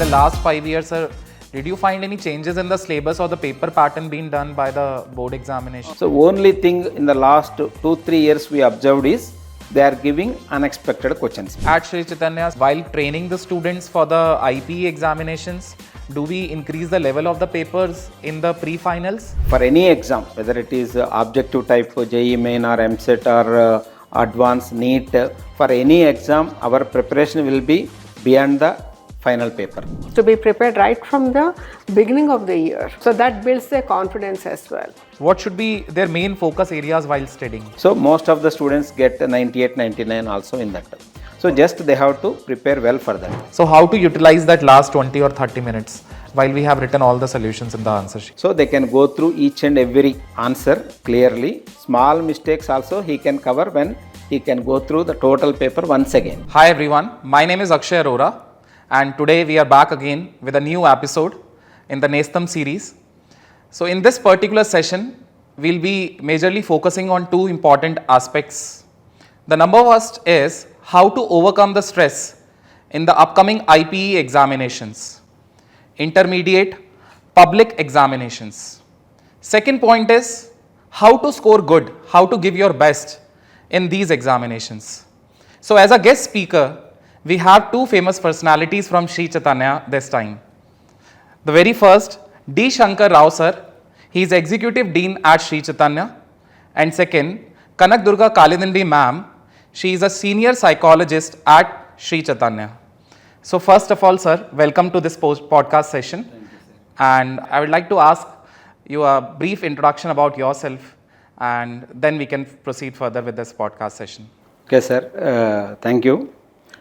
the last 5 years, sir, did you find any changes in the syllabus or the paper pattern being done by the board examination? So only thing in the last 2-3 years we observed is they are giving unexpected questions. At Sri Chaitanya, while training the students for the IPE examinations, do we increase the level of the papers in the pre-finals? For any exam, whether it is objective type JEE Main or MCET or advanced NEET, for any exam our preparation will be beyond the final paper. To be prepared right from the beginning of the year. So that builds their confidence as well. What should be their main focus areas while studying? So most of the students get 98, 99 also in that. So just they have to prepare well for that. So how to utilize that last 20 or 30 minutes while we have written all the solutions in the answer sheet? So they can go through each and every answer clearly. Small mistakes also he can cover when he can go through the total paper once again. Hi everyone, my name is Akshay Arora and today we are back again with a new episode in the Nestham series. So in this particular session, we'll be majorly focusing on two important aspects. The number first is how to overcome the stress in the upcoming IPE examinations, intermediate, public examinations. Second point is how to score good, how to give your best in these examinations. So as a guest speaker, we have two famous personalities from Sri Chaitanya this time. The very first, D. Shankar Rao sir, he is Executive Dean at Sri Chaitanya. And second, Kanak Durga Kalidindi ma'am, she is a Senior Psychologist at Sri Chaitanya. So first of all, sir, welcome to this podcast session. Thank you, and I would like to ask you a brief introduction about yourself and then we can proceed further with this podcast session. Okay, sir. Thank you.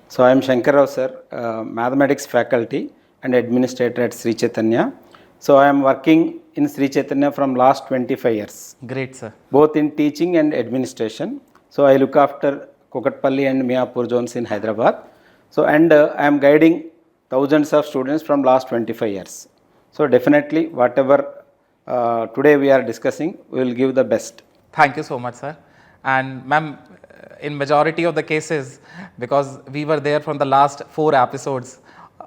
So I am Shankar Rao, sir, Mathematics faculty and administrator at Sri Chaitanya. So I am working in Sri Chaitanya from last 25 years. Great, sir. Both in teaching and administration. So I look after Kokatpalli and Miapur zones in Hyderabad. So and I am guiding thousands of students from last 25 years. So definitely whatever today we are discussing, we will give the best. Thank you so much, sir. And ma'am, in majority of the cases, because we were there from the last 4 episodes,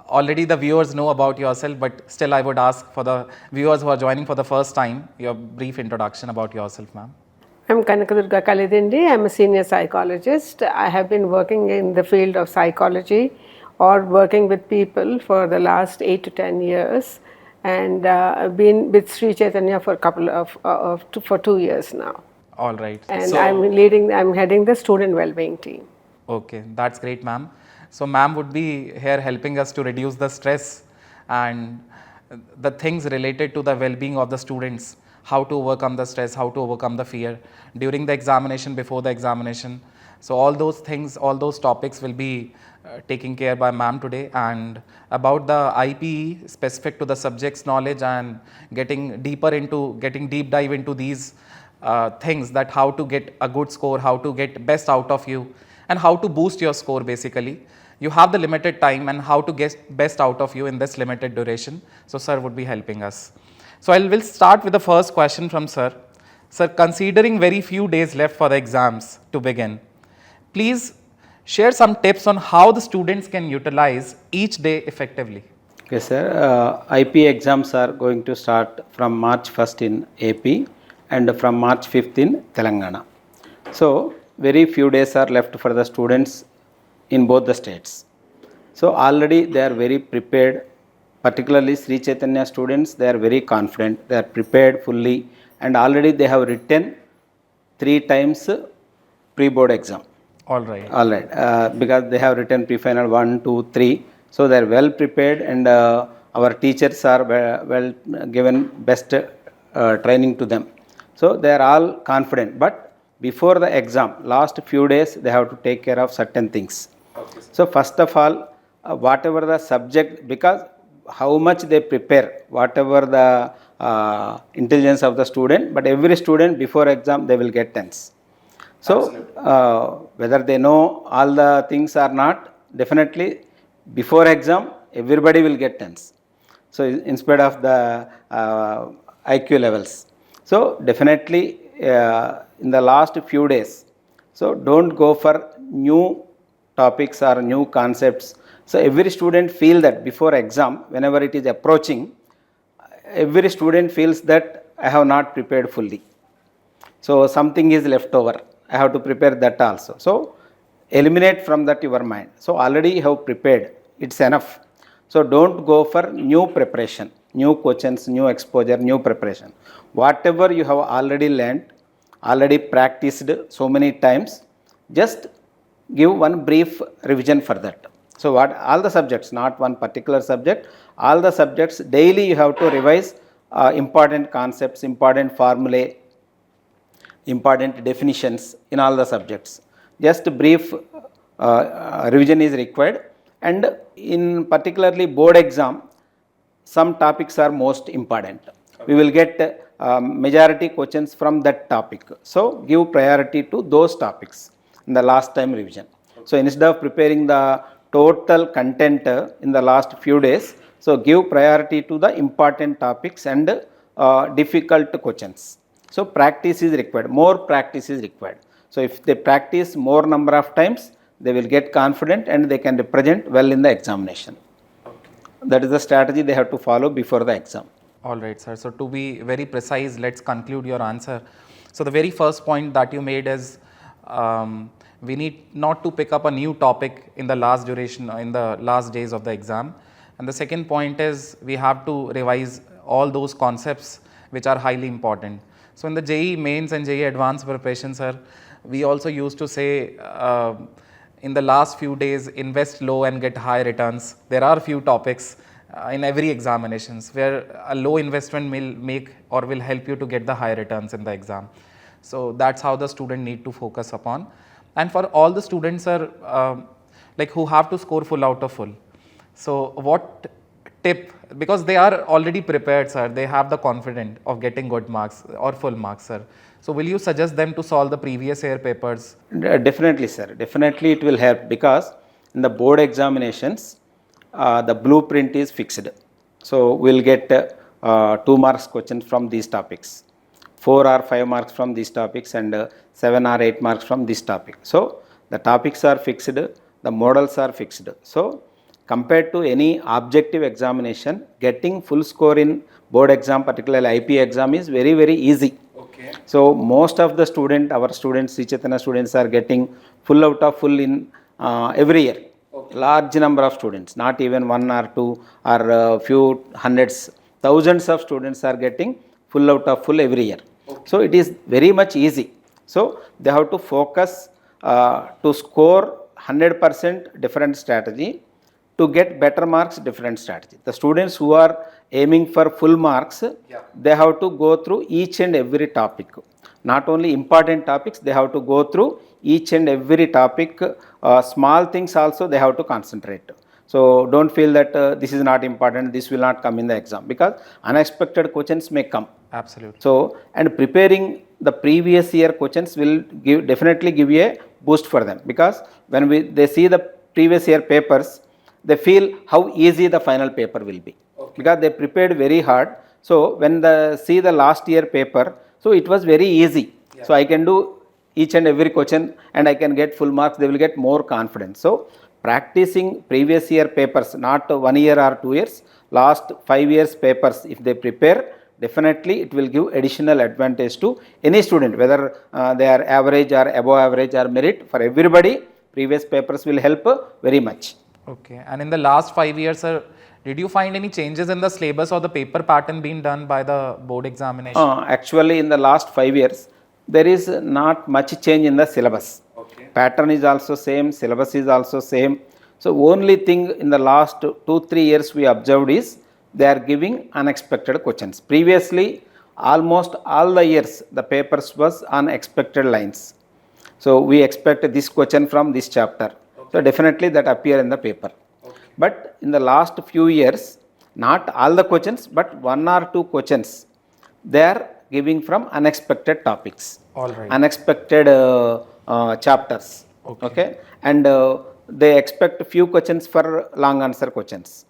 already the viewers know about yourself, but still I would ask for the viewers who are joining for the first time, your brief introduction about yourself, ma'am. I'm Kanak Durga Kalidindi. I'm a senior psychologist. I have been working in the field of psychology or working with people for the last 8 to 10 years. And I've been with Sri Chaitanya for for 2 years now. All right. And I'm heading the student well-being team. Okay, that's great, ma'am. So ma'am would be here helping us to reduce the stress and the things related to the well-being of the students, how to overcome the stress, how to overcome the fear during the examination, before the examination. So all those things, all those topics will be taken care by ma'am today. And about the IPE specific to the subject's knowledge and getting deep dive into these things, that how to get a good score, how to get best out of you and how to boost your score basically. You have the limited time and how to get best out of you in this limited duration. So sir would be helping us. So I will start with the first question from sir. Sir, considering very few days left for the exams to begin, please share some tips on how the students can utilize each day effectively. Okay, sir. IP exams are going to start from March 1st in AP and from March 5th in Telangana. So very few days are left for the students in both the states. So already they are very prepared, particularly Sri Chaitanya students, they are very confident, they are prepared fully and already they have written 3 times pre-board exam. All right. Because they have written pre-final 1, 2, 3. So they are well prepared and our teachers are well given best training to them. So they are all confident. But before the exam, last few days, they have to take care of certain things. Okay. So first of all, whatever the subject, because how much they prepare, whatever the intelligence of the student, but every student before exam, they will get tense. So whether they know all the things or not, definitely before exam, everybody will get tense. So in spite of the IQ levels. So definitely in the last few days, so don't go for new topics or new concepts. So every student feel that before exam, whenever it is approaching, every student feels that I have not prepared fully. So something is left over. I have to prepare that also. So eliminate from that your mind. So already you have prepared. It's enough. So don't go for new preparation, new questions, new exposure, new preparation. Whatever you have already learned, already practiced so many times, just give one brief revision for that. So what all the subjects, not one particular subject, all the subjects daily you have to revise important concepts, important formulae, important definitions in all the subjects. Just brief revision is required, and in particularly board exam, some topics are most important. We will get majority questions from that topic. So give priority to those topics in the last time revision. So instead of preparing the total content in the last few days, so give priority to the important topics and difficult questions. So practice is required, more practice is required. So if they practice more number of times, they will get confident and they can represent well in the examination. That is the strategy they have to follow before the exam. All right, sir. So to be very precise, let's conclude your answer. So the very first point that you made is we need not to pick up a new topic in the last duration, in the last days of the exam. And the second point is we have to revise all those concepts which are highly important. So in the JEE mains and JEE advanced preparation, sir, we also used to say in the last few days, invest low and get high returns. There are few topics in every examinations where a low investment will make or will help you to get the high returns in the exam. So that's how the student need to focus upon. And for all the students, sir, like who have to score full out of full. So what tip, because they are already prepared, sir, they have the confidence of getting good marks or full marks, sir. So will you suggest them to solve the previous year papers? Definitely, sir. Definitely it will help, because in the board examinations, the blueprint is fixed. So we'll get 2 marks questions from these topics, 4 or 5 marks from these topics, and 7 or 8 marks from this topic. So the topics are fixed, the models are fixed. So compared to any objective examination, getting full score in board exam, particularly IP exam, is very, very easy. Okay. So most of the our students, Chaitanya students, are getting full out of full in every year. Okay. Large number of students, not even 1 or 2 or few hundreds, thousands of students are getting full out of full every year. Okay. So it is very much easy. So they have to focus to score 100% different strategy. To get better marks, different strategy. The students who are aiming for full marks, they have to go through each and every topic. Not only important topics, they have to go through each and every topic. Small things also they have to concentrate. So don't feel that this is not important, this will not come in the exam, because unexpected questions may come. Absolutely. So, and preparing the previous year questions will definitely give you a boost for them, because when they see the previous year papers, they feel how easy the final paper will be. Okay. Because they prepared very hard. So when they see the last year paper, so it was very easy. Yeah. So I can do each and every question and I can get full marks. They will get more confidence. So practicing previous year papers, not 1 year or 2 years, last 5 years papers, if they prepare, definitely it will give additional advantage to any student, whether they are average or above average or merit. For everybody, previous papers will help very much. Okay. And in the last 5 years, sir, did you find any changes in the syllabus or the paper pattern being done by the board examination? Actually, in the last 5 years, there is not much change in the syllabus. Okay. Pattern is also same, syllabus is also same. So only thing in the last 2-3 years we observed is they are giving unexpected questions. Previously, almost all the years, the papers was on expected lines. So we expect this question from this chapter. So definitely that appear in the paper. Okay. But in the last few years, not all the questions, but 1 or 2 questions, they are giving from unexpected topics. All right. Unexpected chapters. Okay. Okay. And they expect few questions for long answer questions,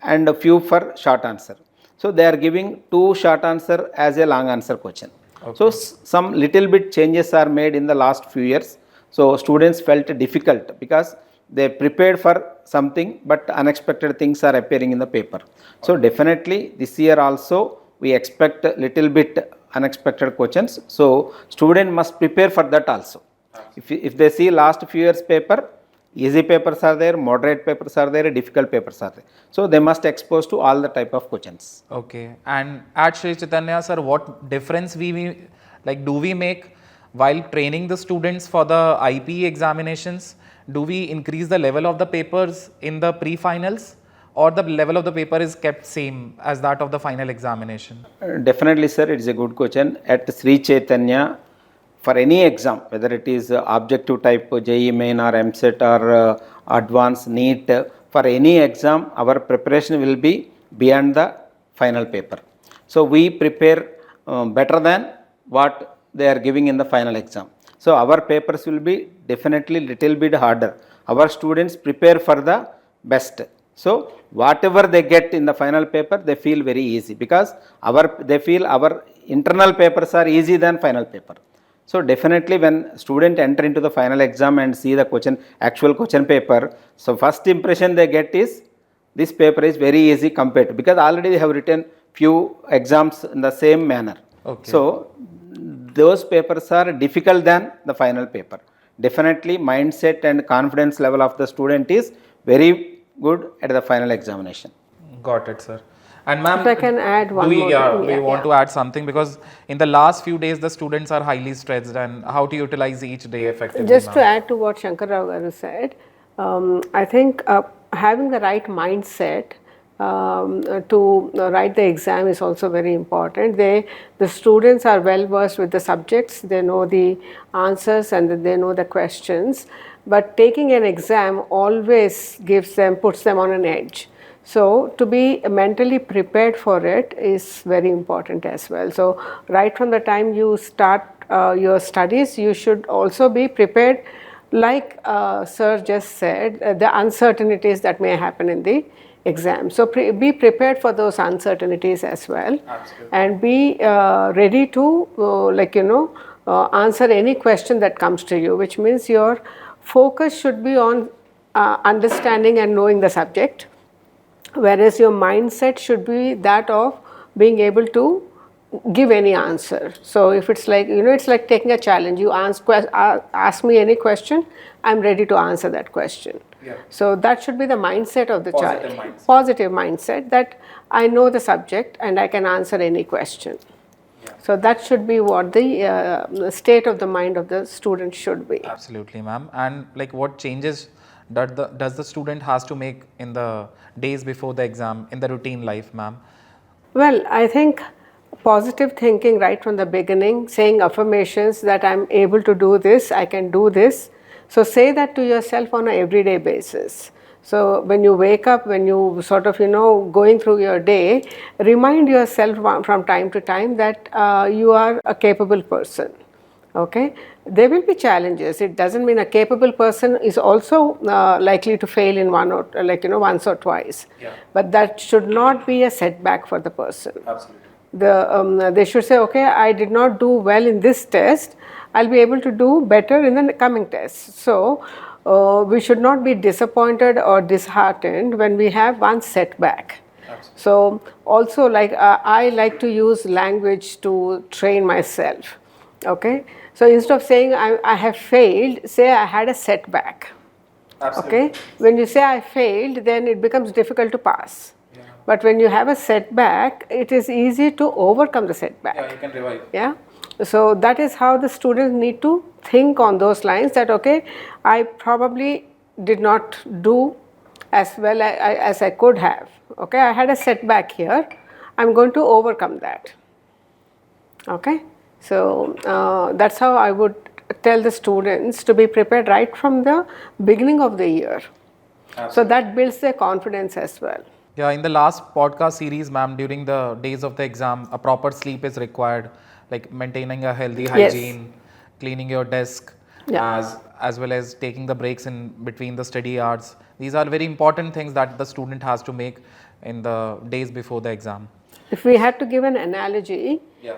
and a few for short answer. So they are giving 2 short answer as a long answer question. Okay. So some little bit changes are made in the last few years. So students felt difficult because they prepared for something, but unexpected things are appearing in the paper. So definitely this year also we expect a little bit unexpected questions. So student must prepare for that also. If they see last few years paper, easy papers are there, moderate papers are there, difficult papers are there. So they must expose to all the type of questions. Okay. And at Sri Chaitanya sir, what difference do we make while training the students for the IP examinations? Do we increase the level of the papers in the pre-finals, or the level of the paper is kept same as that of the final examination? Definitely, sir, it is a good question. At Sri Chaitanya, for any exam, whether it is objective type JEE Main or MCET or advanced NEET, for any exam, our preparation will be beyond the final paper. So we prepare better than what they are giving in the final exam. So our papers will be definitely little bit harder. Our students prepare for the best. So whatever they get in the final paper, they feel very easy, because they feel our internal papers are easy than final paper. So definitely when student enter into the final exam and see the actual question paper, so first impression they get is this paper is very easy compared to, because already they have written few exams in the same manner. Okay. So those papers are difficult than the final paper. Definitely mindset and confidence level of the student is very good at the final examination. Got it, sir. And ma'am, If I can add one more thing. do you want to add something? Because in the last few days, the students are highly stressed, and how to utilize each day effectively. Just to ma'am? add to what Shankar Rao Garu said, I think having the right mindset to write the exam is also very important. The students are well versed with the subjects, they know the answers and they know the questions, but taking an exam always puts them on an edge. So to be mentally prepared for it is very important as well. So right from the time you start your studies, you should also be prepared, like sir just said, the uncertainties that may happen in the exam. So be prepared for those uncertainties as well. Absolutely. And be ready to answer any question that comes to you, which means your focus should be on understanding and knowing the subject, whereas your mindset should be that of being able to give any answer. So if it's like, it's like taking a challenge. You ask me any question, I'm ready to answer that question. Yeah. So that should be the mindset of the child. Mindset. Positive mindset, that I know the subject and I can answer any question. Yeah. So that should be what the state of the mind of the student should be. Absolutely, ma'am. And what changes does the student has to make in the days before the exam in the routine life, ma'am? Well, I think positive thinking right from the beginning, saying affirmations that I'm able to do this, I can do this. So say that to yourself on an everyday basis. So when you wake up, when you sort of, going through your day, remind yourself from time to time that you are a capable person. Okay, there will be challenges. It doesn't mean a capable person is also likely to fail in once or twice. Yeah. But that should not be a setback for the person. Absolutely. They should say, okay, I did not do well in this test, I'll be able to do better in the coming test. So we should not be disappointed or disheartened when we have one setback. Absolutely. So also, I like to use language to train myself. Okay, so instead of saying I have failed, say I had a setback. Absolutely. Okay, when you say I failed, then it becomes difficult to pass. Yeah. But when you have a setback, it is easy to overcome the setback. Yeah, you can revive. Yeah. So that is how the students need to think on those lines, that okay, I probably did not do as well as I could have. Okay, I had a setback here, I'm going to overcome that. Okay, so that's how I would tell the students to be prepared right from the beginning of the year. Absolutely. So that builds their confidence as well. Yeah, in the last podcast series, ma'am, during the days of the exam, a proper sleep is required, like maintaining a healthy hygiene, cleaning your desk, Yeah. as well as taking the breaks in between the study hours. These are very important things that the student has to make in the days before the exam. If we had to give an analogy, Yeah.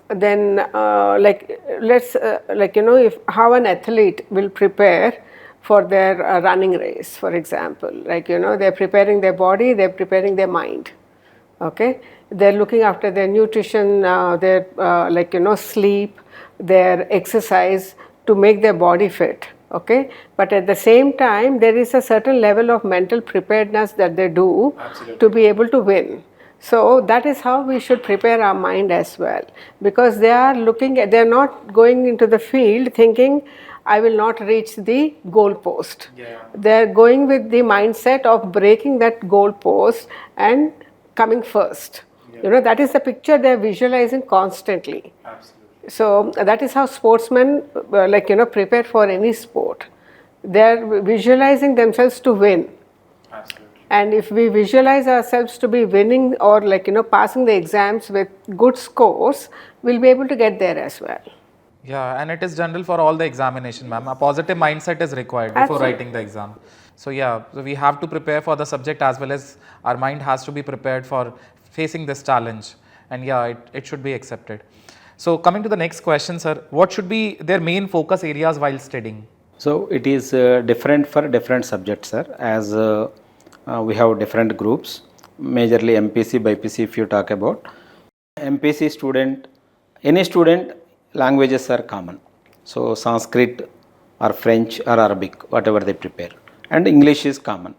then if how an athlete will prepare for their running race, for example. Like, they're preparing their body, they're preparing their mind. Okay, they're looking after their nutrition, their sleep, their exercise to make their body fit. Okay, but at the same time, there is a certain level of mental preparedness that they do to be able to win. So that is how we should prepare our mind as well, because they're not going into the field thinking, I will not reach the goal post. They're going with the mindset of breaking that goal post and coming first. That is the picture they're visualizing constantly. So that is how sportsmen prepare for any sport. They're visualizing themselves to win. And if we visualize ourselves to be winning or passing the exams with good scores, we'll be able to get there as well. Yeah, and it is general for all the examination, ma'am. A positive mindset is required before writing the exam. So yeah, so we have to prepare for the subject as well as our mind has to be prepared for facing this challenge. And yeah, it should be accepted. So coming to the next question, sir, what should be their main focus areas while studying? So it is different for different subjects, sir, as we have different groups, majorly MPC, BPC if you talk about. MPC student, any student, languages are common. So Sanskrit or French or Arabic, whatever they prepare. And English is common.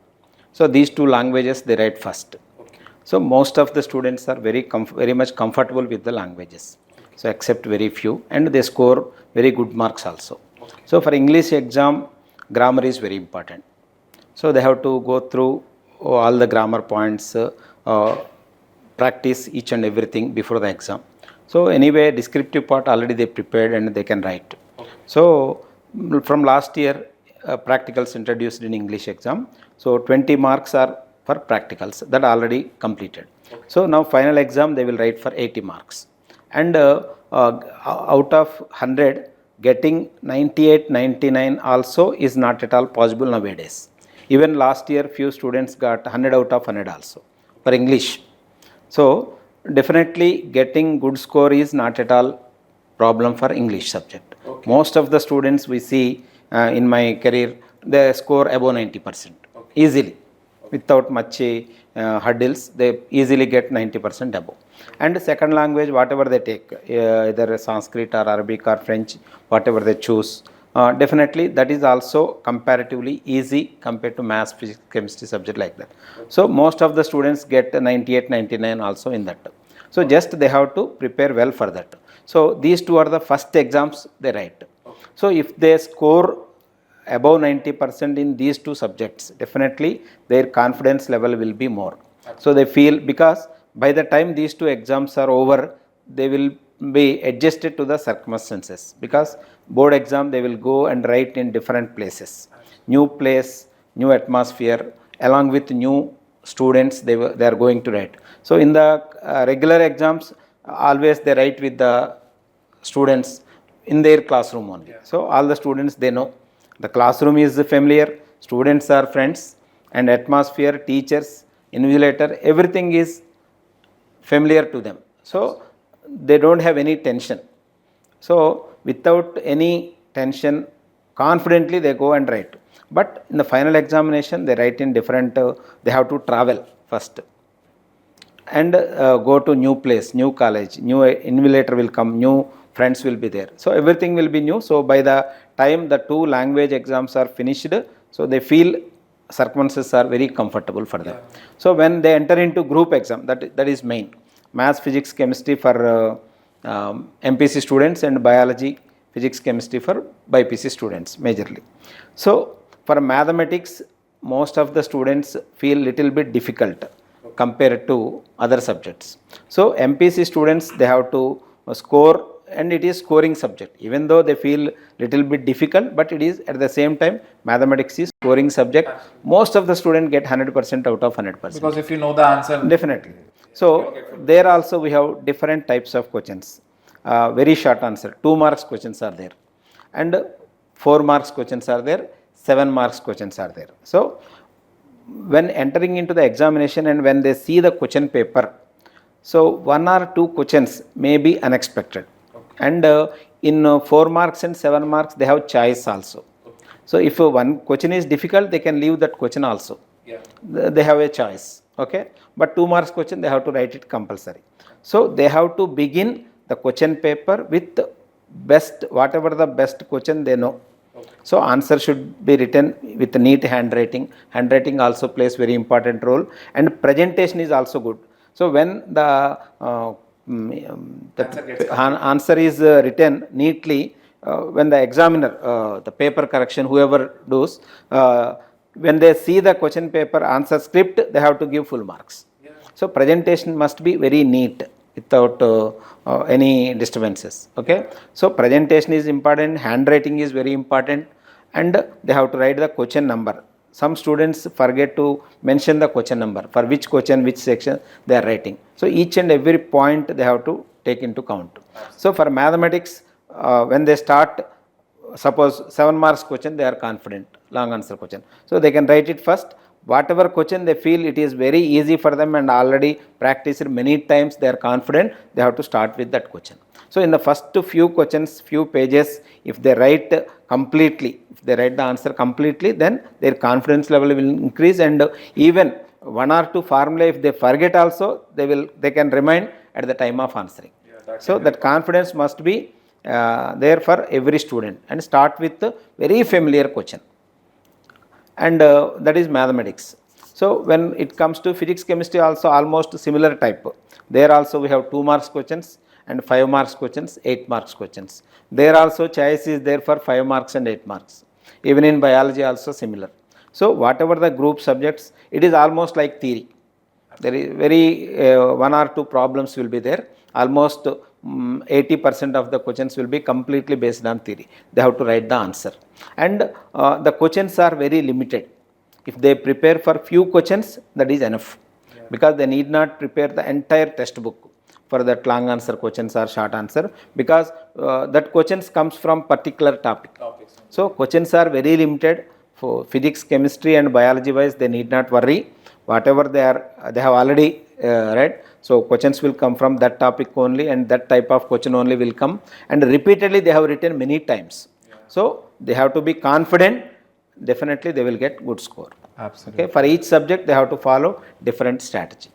So these two languages they write first. So most of the students are very much comfortable with the languages. So except very few, and they score very good marks also. So for English exam, grammar is very important. So they have to go through all the grammar points, practice each and everything before the exam. So anyway, descriptive part already they prepared and they can write. So from last year, practicals introduced in English exam. So 20 marks are for practicals that already completed. So now final exam they will write for 80 marks. And out of 100, getting 98, 99 also is not at all possible nowadays. Even last year, few students got 100 out of 100 also for English. So definitely getting good score is not at all problem for English subject. Most of the students we see in my career, they score above 90% easily. Without much hurdles, they easily get 90% above. And second language, whatever they take, either Sanskrit or Arabic or French, whatever they choose, definitely that is also comparatively easy compared to maths, physics, chemistry subject like that. So most of the students get 98, 99 also in that. So just they have to prepare well for that. So these two are the first exams they write. So if they score above 90% in these two subjects, definitely their confidence level will be more. So they feel, because by the time these two exams are over, they will be adjusted to the circumstances, because board exam they will go and write in different places, new place, new atmosphere, along with new students they are going to write. So in the regular exams, always they write with the students in their classroom only. So all the students they know. The classroom is familiar, students are friends, and atmosphere, teachers, invigilator, everything is familiar to them. So they don't have any tension. So without any tension, confidently they go and write. But in the final examination, they write in different, they have to travel first and go to new place, new college, new invigilator will come, new friends will be there. So everything will be new. So by the time the two language exams are finished, so they feel circumstances are very comfortable for them. So when they enter into group exam, that is main. Maths, physics, chemistry for MPC students, and biology, physics, chemistry for BPC students majorly. So for mathematics, most of the students feel little bit difficult compared to other subjects. So MPC students, they have to score, and it is scoring subject. Even though they feel little bit difficult, but it is at the same time mathematics is scoring subject. Most of the students get 100% out of 100%. Because if you know the answer. Definitely. So there also we have different types of questions. Very short answer, 2 marks questions are there, and 4 marks questions are there, 7 marks questions are there. So when entering into the examination and when they see the question paper, so 1 or 2 questions may be unexpected. And in 4 marks and 7 marks they have choice also. So if one question is difficult, they can leave that question also. They have a choice, okay? But 2 marks question, they have to write it compulsory. So they have to begin the question paper with best, whatever the best question they know. So answer should be written with neat handwriting. Handwriting also plays very important role, and presentation is also good. So when the answer is written neatly, when the examiner, the paper correction, whoever does, when they see the question paper answer script, they have to give full marks. So presentation must be very neat without any disturbances. Okay. So presentation is important, handwriting is very important, and they have to write the question number. Some students forget to mention the question number, for which question, which section they are writing. So each and every point they have to take into count. So for mathematics, when they start, suppose 7 marks question, they are confident, long answer question. So they can write it first. Whatever question they feel it is very easy for them and already practiced many times, they are confident, they have to start with that question. So in the first few questions, few pages, if they write completely, if they write the answer completely, then their confidence level will increase, and even 1 or 2 formula if they forget also, they can remind at the time of answering. So that confidence must be there for every student, and start with a very familiar question. And that is mathematics. So when it comes to physics, chemistry also almost similar type. There also we have 2 marks questions and 5 marks questions, 8 marks questions. There also choice is there for 5 marks and 8 marks. Even in biology also similar. So whatever the group subjects, it is almost like theory. There is very 1 or 2 problems will be there. Almost 80% of the questions will be completely based on theory. They have to write the answer. And the questions are very limited. If they prepare for few questions, that is enough. Because they need not prepare the entire textbook for that long answer questions or short answer, because that questions comes from particular topic. So questions are very limited. For physics, chemistry and biology wise, they need not worry. Whatever they have already read. So questions will come from that topic only, and that type of question only will come, and repeatedly they have written many times. So they have to be confident. Definitely they will get good score. Absolutely. Okay. For each subject they have to follow different strategy.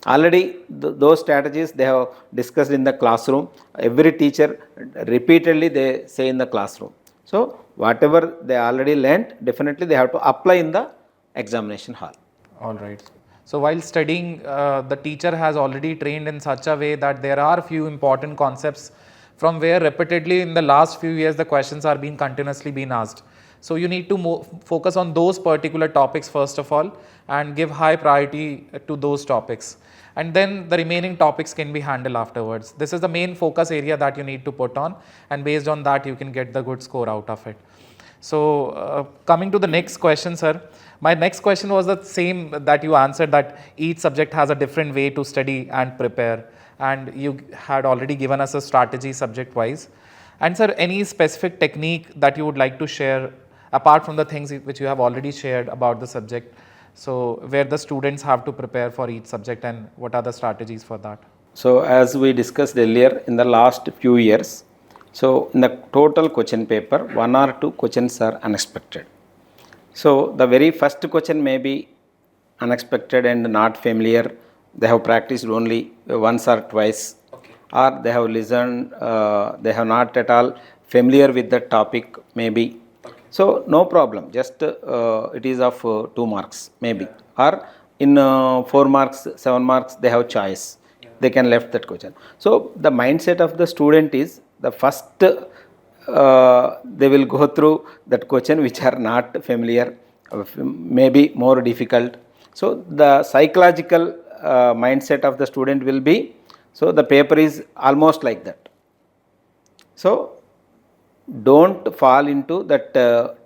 Already those strategies they have discussed in the classroom. Every teacher repeatedly they say in the classroom. So whatever they already learnt, definitely they have to apply in the examination hall. All right. So while studying, the teacher has already trained in such a way that there are few important concepts from where repeatedly in the last few years the questions are being continuously being asked. So you need to focus on those particular topics first of all and give high priority to those topics. And then the remaining topics can be handled afterwards. This is the main focus area that you need to put on, and based on that you can get the good score out of it. So coming to the next question, sir. My next question was the same that you answered, that each subject has a different way to study and prepare, and you had already given us a strategy subject wise. And sir, any specific technique that you would like to share apart from the things which you have already shared about the subject? So where the students have to prepare for each subject and what are the strategies for that? So as we discussed earlier, in the last few years, so in the total question paper, 1 or 2 questions are unexpected. So the very first question may be unexpected and not familiar. They have practiced only once or twice, or they have listened, they have not at all familiar with the topic maybe. So no problem, just it is of 2 marks maybe, or in 4 marks, 7 marks they have choice. They can left that question. So the mindset of the student is, the first they will go through that question which are not familiar, maybe more difficult. So the psychological mindset of the student will be, so the paper is almost like that. So don't fall into that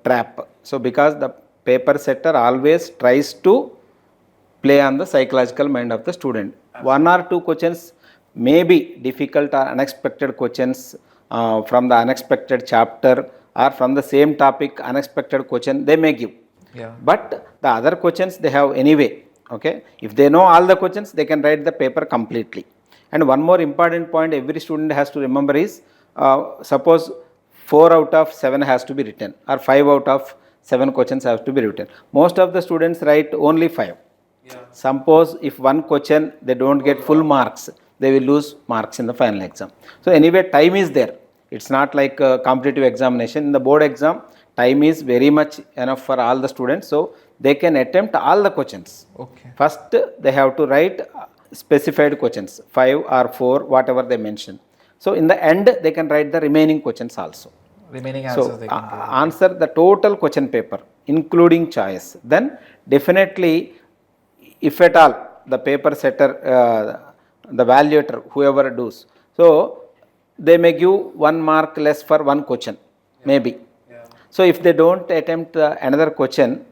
trap. So because the paper setter always tries to play on the psychological mind of the student. 1 or 2 questions may be difficult or unexpected questions from the unexpected chapter, or from the same topic unexpected question they may give. But the other questions they have anyway. Okay, if they know all the questions, they can write the paper completely. And one more important point every student has to remember is, suppose 4 out of 7 has to be written, or 5 out of 7 questions have to be written. Most of the students write only 5. Suppose if one question they don't get full marks, they will lose marks in the final exam. So anyway, time is there. It's not like a competitive examination. In the board exam, time is very much enough for all the students, so they can attempt all the questions. Okay. First, they have to write specified questions, 5 or 4, whatever they mention. So in the end, they can write the remaining questions also. Remaining answers So they can give. answer the total question paper, including choice. Then definitely, if at all the paper setter, the evaluator, whoever does, so they may give 1 mark less for one question, maybe. So if they don't attempt another question,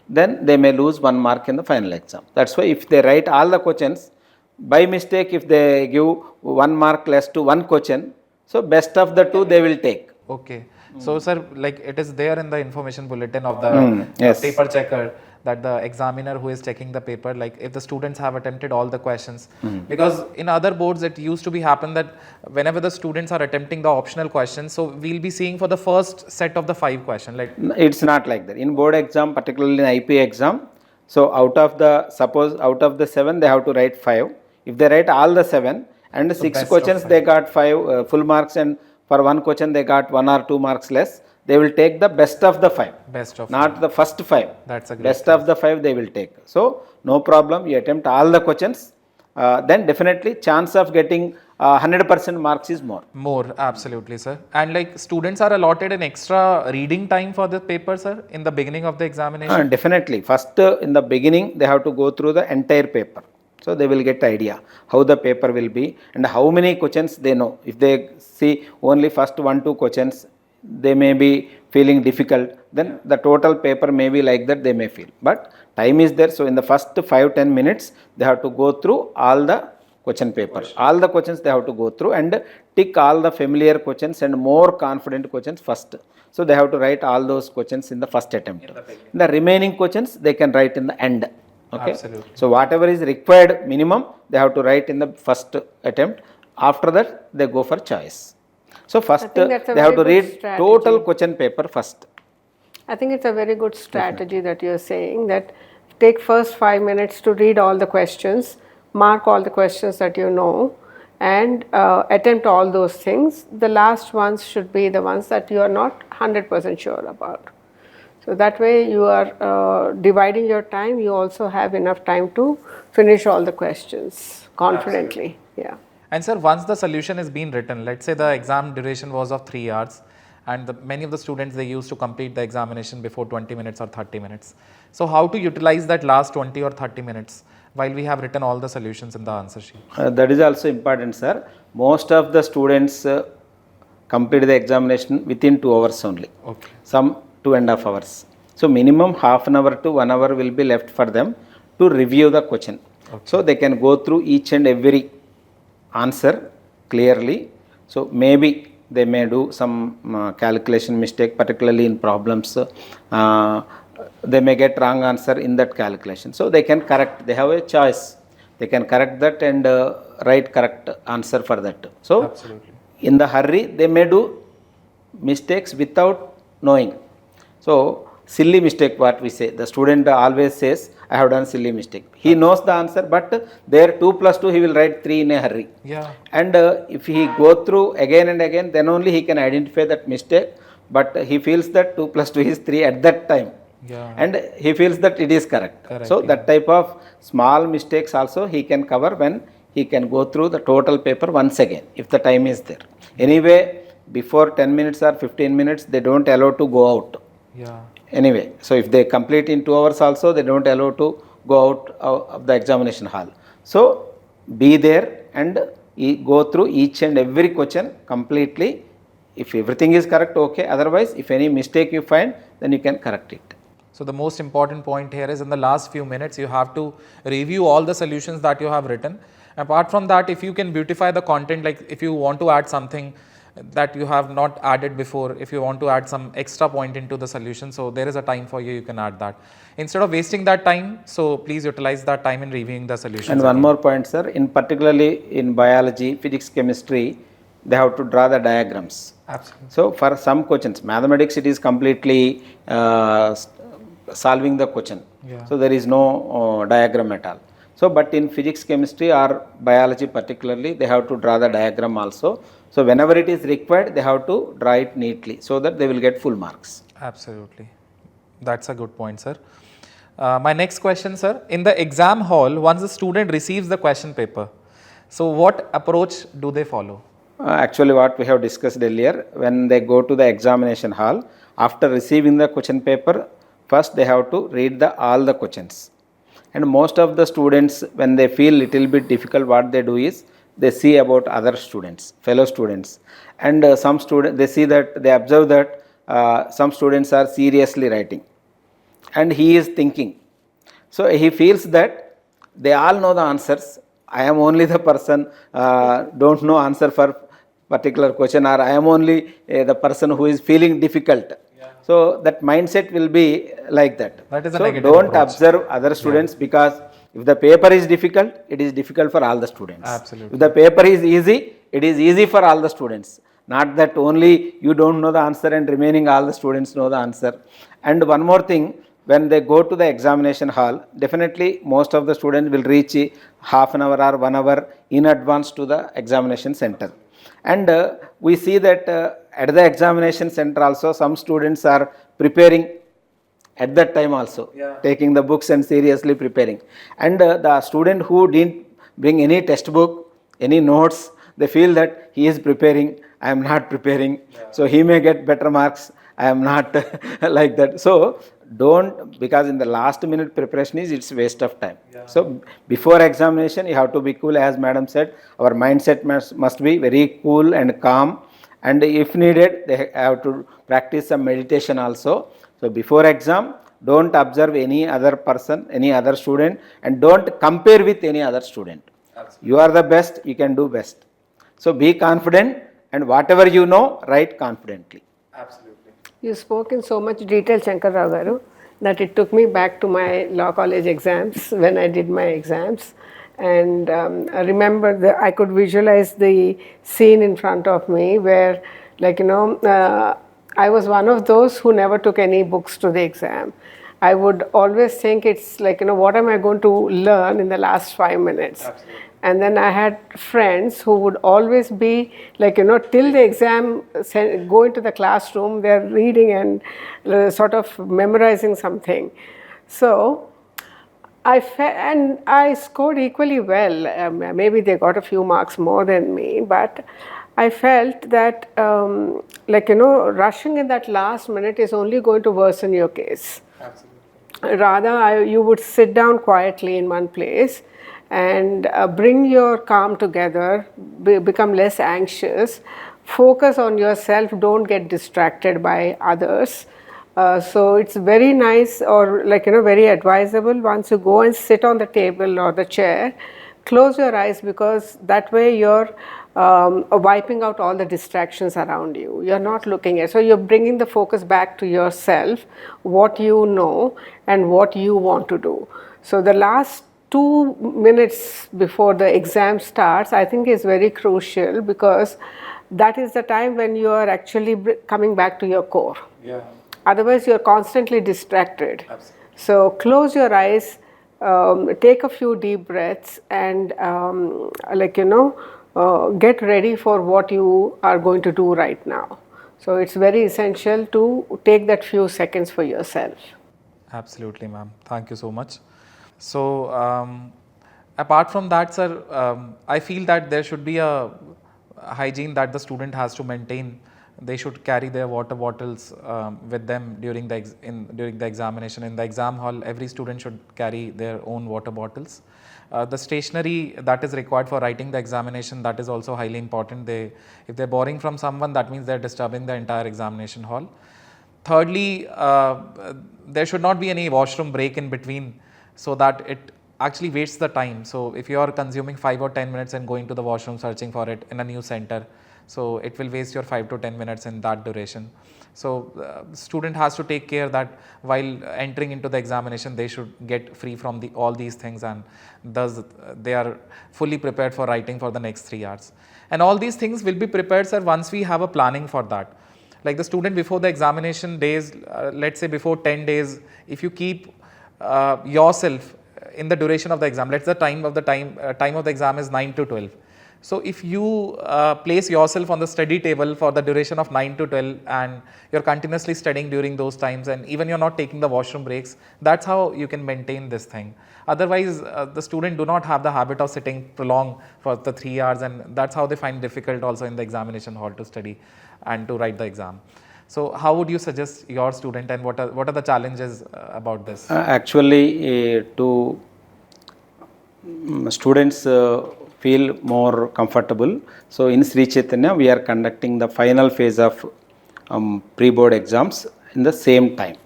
then they may lose 1 mark in the final exam. That's why if they write all the questions, by mistake if they give 1 mark less to one question, so best of the 2 they will take. Okay. So, sir, like it is there in the information bulletin of the yes. paper checker that the examiner who is checking the paper, like if the students have attempted all the questions, because in other boards it used to be happen that whenever the students are attempting the optional questions, so we'll be seeing for the first set of the 5 questions, like It's not like that. In board exam, particularly in IP exam, so out of the 7, they have to write 5. If they write all the 7 and 6 best of questions, 5. they got 5 full marks, and for one question they got 1 or 2 marks less, they will take the best of the 5. best of Not the first 5. That's a great Best of the 5 they will take. So no problem, you attempt all the questions, then definitely chance of getting 100% marks is more. More, absolutely, sir. And like students are allotted an extra reading time for the paper, sir, in the beginning of the examination. Definitely. First, in the beginning, they have to go through the entire paper. So they will get idea how the paper will be and how many questions they know. If they see only first 1-2 questions, they may be feeling difficult. Then the total paper may be like that they may feel. But time is there. So in the first 5-10 minutes, they have to go through all the question paper. All the questions they have to go through and tick all the familiar questions and more confident questions first. So they have to write all those questions in the first attempt. In the remaining questions, they can write in the end. Okay. Absolutely. So whatever is required minimum, they have to write in the first attempt. After that, they go for choice. So first, think that's a they have to very good read strategy. total question paper first. I think it's a very good strategy that you're saying, that take first 5 minutes to read all the questions, mark all the questions that you know, and attempt all those things. The last ones should be the ones that you are not 100% sure about. So that way you are dividing your time. You also have enough time to finish all the questions confidently. Yeah. And sir, once the solution is being written, let's say the exam duration was of 3 hours, and many of the students, they used to complete the examination before 20 minutes or 30 minutes. So how to utilize that last 20 or 30 minutes while we have written all the solutions in the answer sheet? That is also important, sir. Most of the students complete the examination within 2 hours only. Okay. Some 2.5 hours. So minimum half an hour to 1 hour will be left for them to review the question. Okay. So they can go through each and every answer clearly. So maybe they may do some calculation mistake, particularly in problems. They may get wrong answer in that calculation. So they can correct. They have a choice. They can correct that and write correct answer for that. So absolutely, in the hurry, they may do mistakes without knowing. So silly mistake, what we say, the student always says, I have done silly mistake. He knows the answer, but there 2 plus 2, he will write 3 in a hurry. yeah. And if he go through again and again, then only he can identify that mistake. But he feels that 2 plus 2 is 3 at that time. Yeah. And he feels that it is correct. So yeah. that type of small mistakes also he can cover when he can go through the total paper once again, if the time is there. Anyway, before 10 minutes or 15 minutes, they don't allow to go out. Yeah. Anyway, so if they complete in 2 hours also, they don't allow to go out of the examination hall. So be there and go through each and every question completely. If everything is correct, okay. Otherwise, if any mistake you find, then you can correct it. So the most important point here is in the last few minutes, you have to review all the solutions that you have written. Apart from that, if you can beautify the content, like if you want to add something that you have not added before, if you want to add some extra point into the solution, so there is a time for you, you can add that. Instead of wasting that time, so please utilize that time in reviewing the solutions. And one more point, sir, in particularly in biology, physics, chemistry, they have to draw the diagrams. Absolutely. So for some questions, mathematics, it is completely solving the question. Yeah. So there is no diagram at all. So but in physics, chemistry or biology particularly, they have to draw the diagram also. So whenever it is required, they have to draw it neatly so that they will get full marks. Absolutely. That's a good point, sir. My next question, sir. In the exam hall, once the student receives the question paper, so what approach do they follow? Actually, what we have discussed earlier, when they go to the examination hall, after receiving the question paper, first they have to read all the questions. And most of the students, when they feel little bit difficult, what they do is they see about other students, fellow students, and some students, they observe that some students are seriously writing, and he is thinking. So he feels that they all know the answers. I am only the person don't know answer for particular question, or I am only the person who is feeling difficult. So that mindset will be like that. That is a So negative don't approach. observe other students, because if the paper is difficult, it is difficult for all the students. Absolutely. If the paper is easy, it is easy for all the students. Not that only you don't know the answer and remaining all the students know the answer. And one more thing, when they go to the examination hall, definitely most of the students will reach half an hour or 1 hour in advance to the examination center. And we see that at the examination center also, some students are preparing at that time also, taking the books and seriously preparing. And the student who didn't bring any textbook, any notes, they feel that he is preparing, I am not preparing, so he may get better marks, I am not like that. So don't, because in the last minute preparation it's waste of time. So before examination, you have to be cool. As madam said, our mindset must be very cool and calm, and if needed, they have to practice some meditation also. So before exam, don't observe any other person, any other student, and don't compare with any other student. Absolutely. You are the best, you can do best. So be confident, and whatever you know, write confidently. Absolutely. You spoke in so much detail, Shankar Rao Garu, that it took me back to my law college exams when I did my exams. And I remember that I could visualize the scene in front of me where, I was one of those who never took any books to the exam. I would always think it's what am I going to learn in the last 5 minutes? Absolutely. And then I had friends who would always be till the exam, go into the classroom, they're reading and sort of memorizing something. So I scored equally well. Maybe they got a few marks more than me, but I felt that rushing in that last minute is only going to worsen your case. Absolutely. Rather, you would sit down quietly in one place and bring your calm together, become less anxious, focus on yourself, don't get distracted by others. So it's very nice, or very advisable, once you go and sit on the table or the chair, close your eyes, because that way you're wiping out all the distractions around you. You're not looking at, so you're bringing the focus back to yourself, what you know and what you want to do. So the last 2 minutes before the exam starts, I think, is very crucial, because that is the time when you are actually coming back to your core. Yeah. Otherwise, you're constantly distracted. Absolutely. So close your eyes, take a few deep breaths, and get ready for what you are going to do right now. So it's very essential to take that few seconds for yourself. Absolutely, ma'am. Thank you so much. So apart from that, sir, I feel that there should be a hygiene that the student has to maintain. They should carry their water bottles with them during the examination. In the exam hall, every student should carry their own water bottles. The stationery that is required for writing the examination, that is also highly important. If they're borrowing from someone, that means they're disturbing the entire examination hall. Thirdly, there should not be any washroom break in between, so that it actually wastes the time. So if you are consuming 5 or 10 minutes and going to the washroom searching for it in a new center, so it will waste your 5 to 10 minutes in that duration. So student has to take care that while entering into the examination, they should get free from all these things, and thus they are fully prepared for writing for the next 3 hours. And all these things will be prepared, sir, once we have a planning for that. Like the student before the examination days, let's say before 10 days, if you keep yourself in the duration of the exam, let's say the time of the exam is 9 to 12. So if you place yourself on the study table for the duration of 9 to 12 and you're continuously studying during those times and even you're not taking the washroom breaks, that's how you can maintain this thing. Otherwise, the student do not have the habit of sitting prolonged for the 3 hours, and that's how they find difficult also in the examination hall to study and to write the exam. So how would you suggest your student, and what are the challenges about this? Actually, to students feel more comfortable. So in Sri Chaitanya, we are conducting the final phase of pre-board exams in the same time.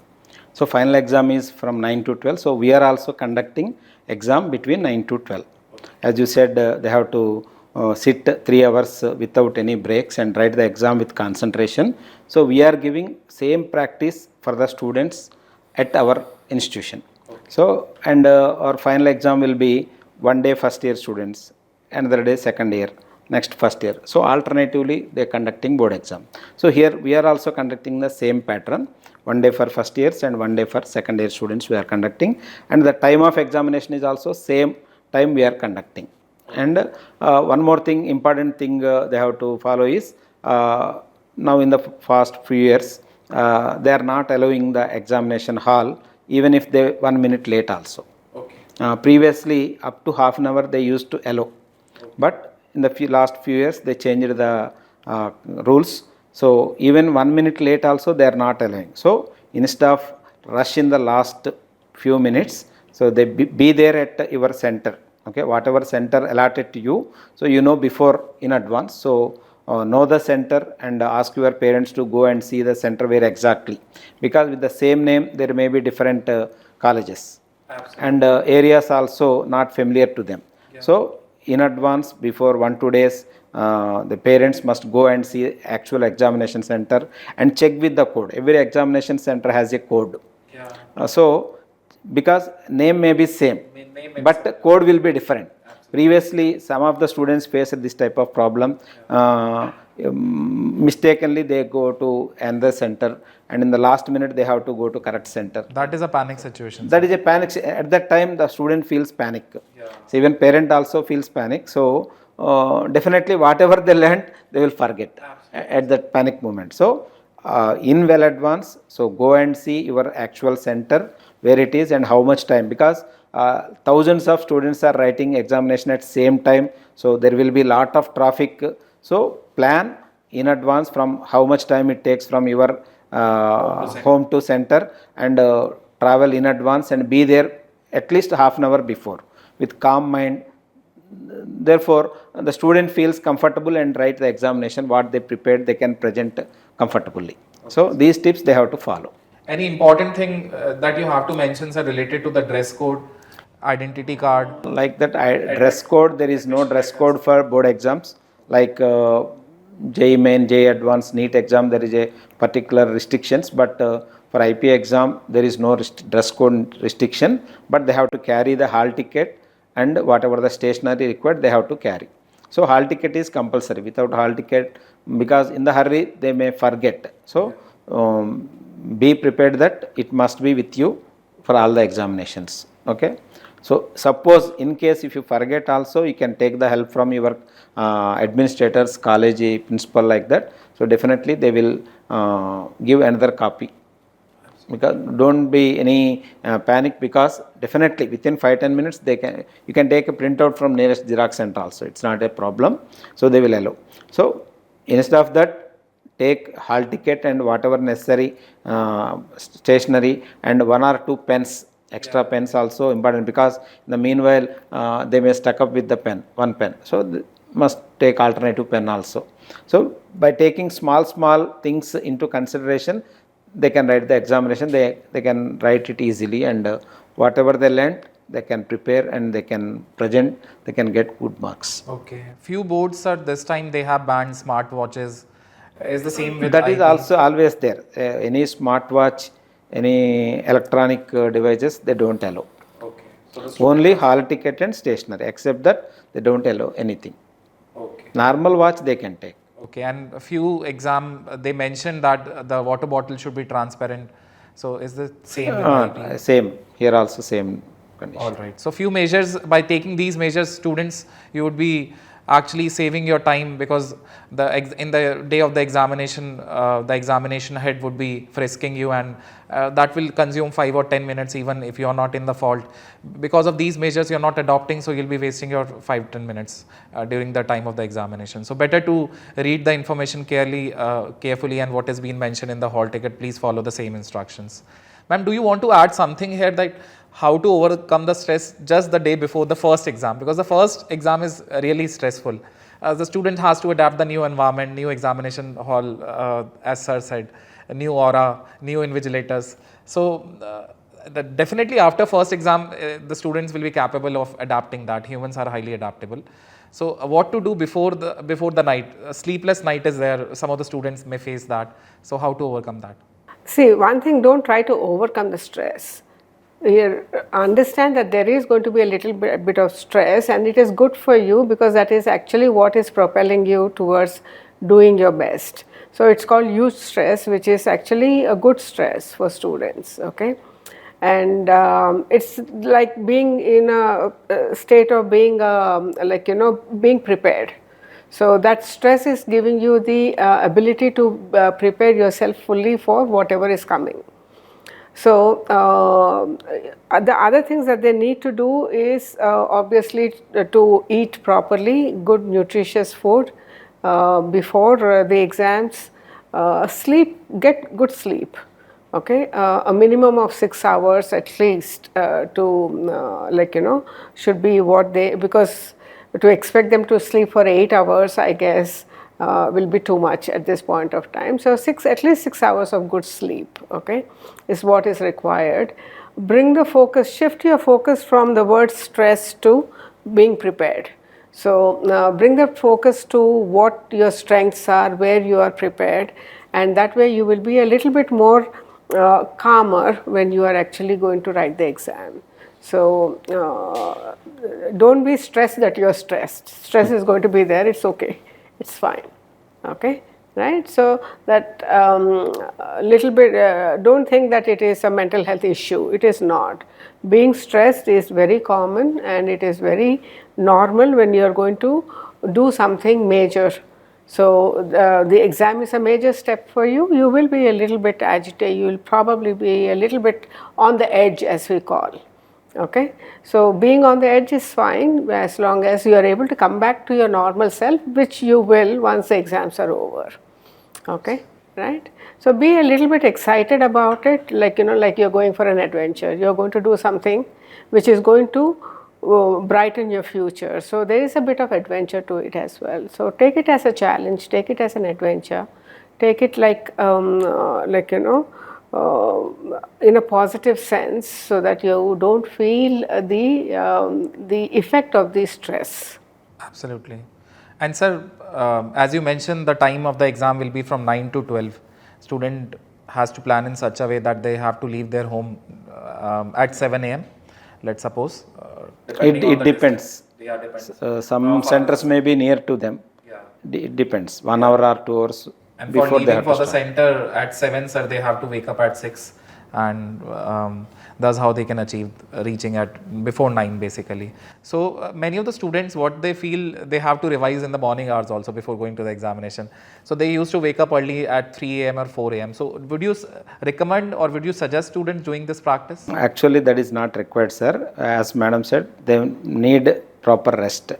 So final exam is from 9 to 12. So we are also conducting exam between 9 to 12. As you said, they have to sit 3 hours without any breaks and write the exam with concentration. So we are giving same practice for the students at our institution. So, and our final exam will be one day first year students, another day second year, next first year. So alternatively they are conducting board exam. So here we are also conducting the same pattern, one day for first years and one day for second year students we are conducting, and the time of examination is also same time we are conducting. And one more thing, important thing they have to follow is, now in the past few years they are not allowing the examination hall even if they 1 minute late also. Previously up to half an hour they used to allow, but in the last few years they changed the rules. So even 1 minute late also they are not allowing. So instead of rush in the last few minutes, so they be there at your center, okay, whatever center allotted to you, so you know before in advance. So know the center and ask your parents to go and see the center where exactly, because with the same name there may be different colleges. Absolutely. And areas also not familiar to them. Yeah. So in advance, before 1-2 days, the parents must go and see actual examination center and check with the code. Every examination center has a code. Yeah. So because name may be same, but the code will be different. Absolutely. Previously some of the students faced this type of problem. Mistakenly they go to another center, and in the last minute they have to go to correct center. That is a panic situation. That is a panic. At that time the student feels panic. Yeah. So even parent also feels panic. So definitely whatever they learned they will forget. Absolutely. At that panic moment. So in well advance, so go and see your actual center where it is and how much time, because thousands of students are writing examination at same time, so there will be lot of traffic. So plan in advance from how much time it takes from your home to center, and travel in advance and be there at least half an hour before with calm mind. Therefore the student feels comfortable and write the examination what they prepared they can present comfortably. Okay. So these tips they have to follow. Any important thing that you have to mention, sir, related to the dress code, identity card? Like that dress code, there is no dress code for board exams. Like JEE Main, JEE Advanced, NEET exam, there is a particular restrictions, but for IP exam there is no dress code restriction, but they have to carry the hall ticket and whatever the stationery required they have to carry. So hall ticket is compulsory. Without hall ticket, because in the hurry they may forget. So be prepared that it must be with you for all the examinations. Okay. So suppose in case if you forget also, you can take the help from your administrators, college principal, like that. So definitely they will give another copy. Because don't be any panic, because definitely within 5-10 minutes you can take a printout from nearest Xerox center also. It's not a problem. So they will allow. So instead of that, take hall ticket and whatever necessary stationery and 1 or 2 pens. Extra pens also important, because in the meanwhile they may stuck up with the pen, 1 pen. So must take alternative pen also. So by taking small things into consideration, they can write the examination, they can write it easily, and whatever they learned they can prepare and they can present, they can get good marks. Okay. Few boards are this time they have banned smartwatches. Is the same with that IP? Is also always there. Any smartwatch, any electronic devices they don't allow. Okay. So only hall ticket and stationery, except that they don't allow anything. Okay. Normal watch they can take. Okay, and a few they mentioned that the water bottle should be transparent. So is the same with IT? Same, here also same condition. All right. So few measures, by taking these measures, students, you would be actually saving your time, because in the day of the examination head would be frisking you, and that will consume 5 or 10 minutes even if you are not in the fault. Because of these measures you are not adopting, so you'll be wasting your 5-10 minutes during the time of the examination. So better to read the information carefully, and what has been mentioned in the hall ticket, please follow the same instructions. Ma'am, do you want to add something here, that how to overcome the stress just the day before the first exam? Because the first exam is really stressful. The student has to adapt the new environment, new examination hall, as sir said, a new aura, new invigilators. So definitely after first exam, the students will be capable of adapting that. Humans are highly adaptable. So what to do before the night? A sleepless night is there. Some of the students may face that. So how to overcome that? See, one thing, don't try to overcome the stress. You understand that there is going to be a little bit of stress, and it is good for you, because that is actually what is propelling you towards doing your best. So it's called youth stress, which is actually a good stress for students, okay? And it's like being in a state of being being prepared. So that stress is giving you the ability to prepare yourself fully for whatever is coming. So the other things that they need to do is obviously to eat properly, good nutritious food before the exams, get good sleep. Okay, a minimum of 6 hours at least should be what they, because to expect them to sleep for 8 hours, I guess, will be too much at this point of time. So at least 6 hours of good sleep, okay, is what is required. Bring the focus, shift your focus from the word stress to being prepared. So bring the focus to what your strengths are, where you are prepared, and that way you will be a little bit more calmer when you are actually going to write the exam. So don't be stressed that you are stressed. Stress is going to be there, it's okay, it's fine, okay, right? So that little bit, don't think that it is a mental health issue. It is not. Being stressed is very common, and it is very normal when you are going to do something major. So the exam is a major step for you. You will be a little bit agitated. You will probably be a little bit on the edge, as we call. Okay, so being on the edge is fine, as long as you are able to come back to your normal self, which you will once the exams are over. Okay, right? So be a little bit excited about it, like you're going for an adventure. You're going to do something which is going to brighten your future. So there is a bit of adventure to it as well. So take it as a challenge, take it as an adventure, take it in a positive sense, so that you don't feel the effect of the stress. Absolutely. And sir, as you mentioned, the time of the exam will be from 9 to 12. Student has to plan in such a way that they have to leave their home at 7 a.m. Let's suppose. It depends. Yeah, depends. Some centers may be near to them. Yeah. It depends, 1 hour or 2 hours And before for they leaving have for to the start. center at 7, sir, they have to wake up at 6, and that's how they can achieve reaching at before 9 basically. So many of the students, what they feel, they have to revise in the morning hours also before going to the examination. So they used to wake up early at 3 a.m. or 4 a.m. So would you recommend, or would you suggest students doing this practice? Actually, that is not required, sir. As madam said, they need proper rest.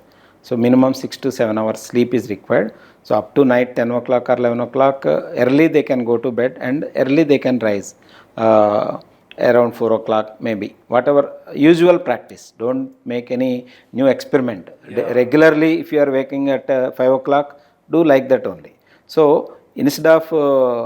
So minimum 6 to 7 hours sleep is required. So up to night 10 o'clock or 11 o'clock, early they can go to bed, and early they can rise around 4 o'clock maybe. Whatever usual practice. Don't make any new experiment. Yeah. Regularly, if you are waking at 5 o'clock, do like that only. So instead of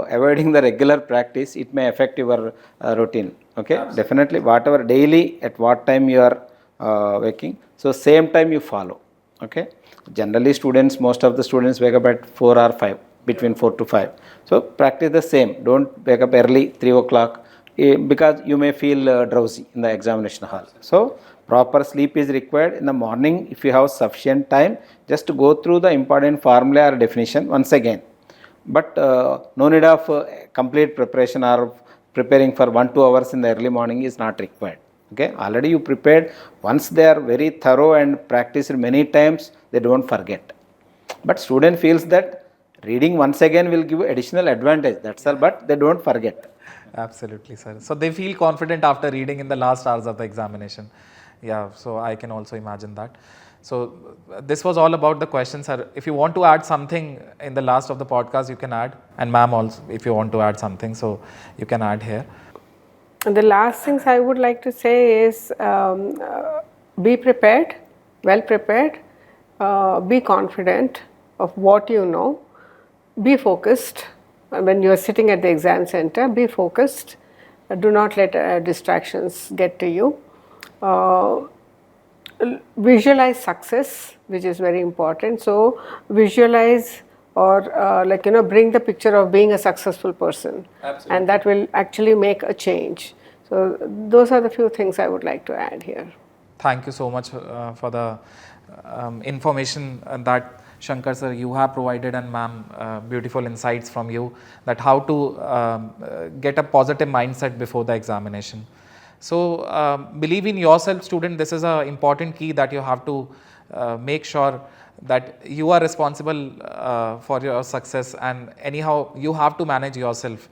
avoiding the regular practice, it may affect your routine. Okay, absolutely. Definitely whatever daily, at what time you are waking, so same time you follow. Okay, generally most of the students wake up at 4 or 5, between 4 to 5. So practice the same. Don't wake up early 3 o'clock because you may feel drowsy in the examination hall. So Proper sleep is required in the morning. If you have sufficient time, just go through the important formula or definition once again. But no need of complete preparation or preparing for 1-2 hours in the early morning is not required. Okay, already you prepared. Once they are very thorough and practiced many times, they don't forget. But student feels that reading once again will give additional advantage, that's all, but they don't forget. Absolutely, sir. So they feel confident after reading in the last hours of the examination. Yeah, so I can also imagine that. So this was all about the questions, sir. If you want to add something in the last of the podcast, you can add. And ma'am also, if you want to add something, so you can add here. And the last things I would like to say is be prepared, well prepared, be confident of what you know, be focused. When you are sitting at the exam center, be focused. Do not let distractions get to you. Visualize success, which is very important. So visualize or bring the picture of being a successful person. Absolutely. And that will actually make a change. So those are the few things I would like to add here. Thank you so much for the information that Shankar sir you have provided, and ma'am beautiful insights from you that how to get a positive mindset before the examination. So believe in yourself, student. This is an important key that you have to make sure that you are responsible for your success, and anyhow you have to manage yourself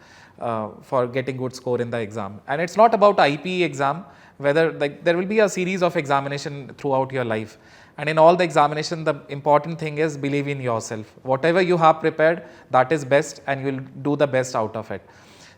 for getting good score in the exam. And it's not about IPE exam, whether there will be a series of examination throughout your life, and in all the examination the important thing is believe in yourself. Whatever you have prepared, that is best, and you will do the best out of it.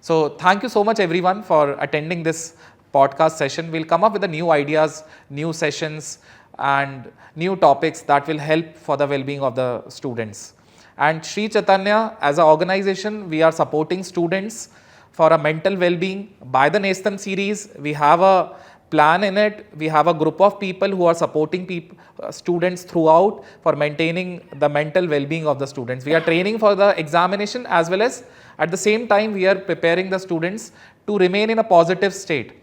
So thank you so much everyone for attending this podcast session. We'll come up with the new ideas, new sessions and new topics that will help for the well-being of the students. And Sri Chaitanya, as an organization, we are supporting students for a mental well-being by the Nestham series. We have a plan in it. We have a group of people who are supporting students throughout for maintaining the mental well-being of the students. We are training for the examination, as well as at the same time we are preparing the students to remain in a positive state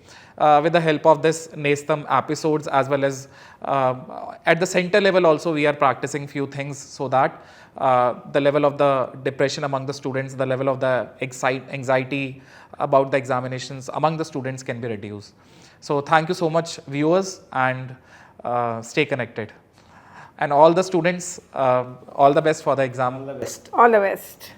with the help of this Nestham episodes, as well as at the center level also we are practicing few things so that the level of the depression among the students, the level of the anxiety about the examinations among the students can be reduced. So thank you so much viewers, and stay connected. And all the students, all the best for the exam. All the best. All the best.